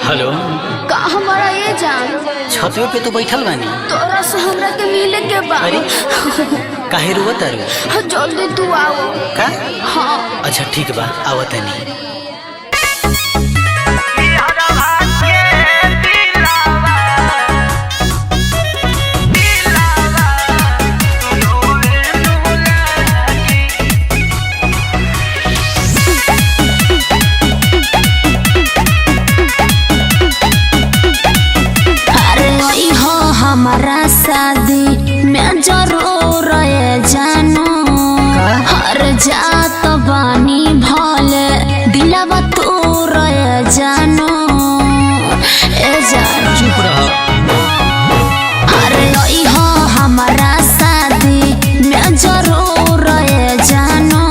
Hello का हमारा ये जान छतवे पे तो बैठल बानी। तोरा से हमरा के मिले के बा। अरे काहे रुवत तारू? हाँ, जल्दी तू आओ। का? हाँ अच्छा ठीक बा, आवत नहीं। हमारा शादी में जरूर जानो हर जात बानी भले दिलवा तोर जानो ए जान चुप रह। अरे हो हमारा शादी में जरूर जानो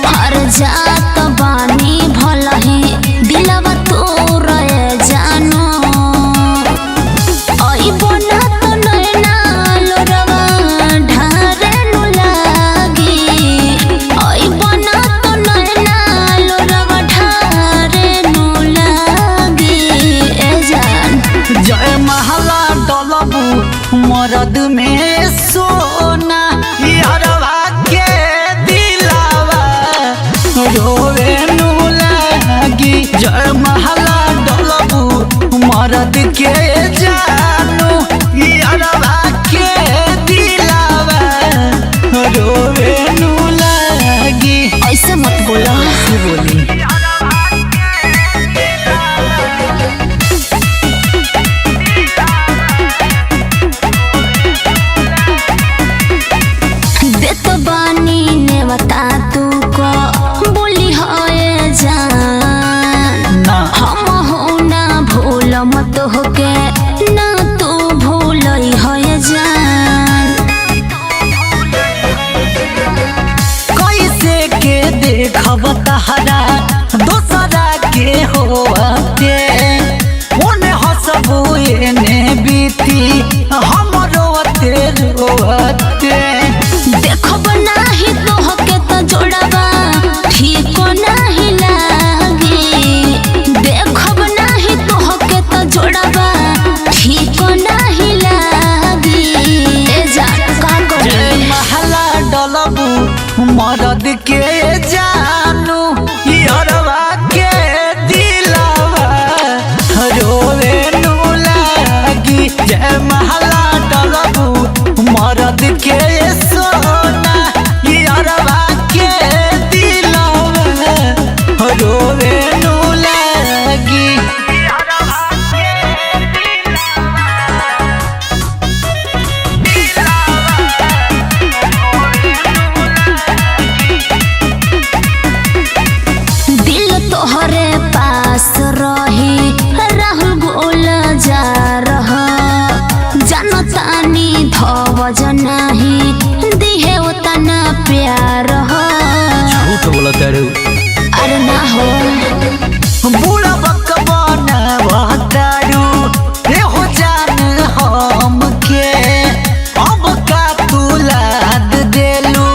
हर जात बानी भले ही दिलवा तोर जानो मरद में सोना यारवा के दिलावा रोवे नु लागी। जय महला डलबू मरद के जानू यारवा के दिलावा रोवे नु लागी। ऐसे मत बोला। बोली बता तू को बोली है जान हम हो ना भूल मत हो के ना तू भूल है जान। कैसे के देखब तहरा दोसरा के होते ओने हसबू एने बीती हमरो रोते देखब नाही तो हके तो जोड़बा ठीक नहीं लागी। देखब नाही तो हके तो जोड़बा ठीक नहीं लागी। ए जान का करे महला डलबू मरद के जानू यारवा के दिलावा रोवे नु लागी। जय महला डलबू मरद के सोना यारवा के दिलावा रोवे नु लागी। दिल तोहरे पास रही राहुल गोल जा रहा जनतानी धवज नहीं दिहे उतना प्यार हो। झूठ बोला तारू। अरे ना हो बुरा बकवाना तारू रे हो जान हम के अब का तू लाद देलू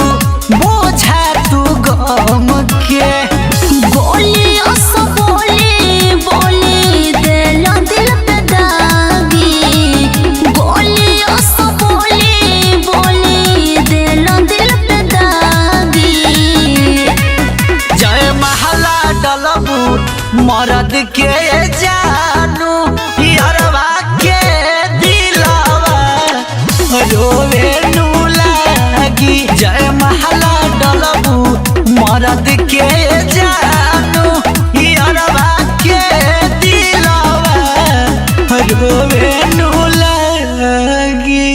बोझा तू गम के। गोली अस बोली बोली दिल दिल पे दागी। गोली अस बोली बोली दिल दिल पे दागी। जय महला डलबू मरद के जानू यारवा के दिलावा रोवे नु लागी। जय महला डलबू मरद के जानू यारवा के दिलावा रोवे नु लागी।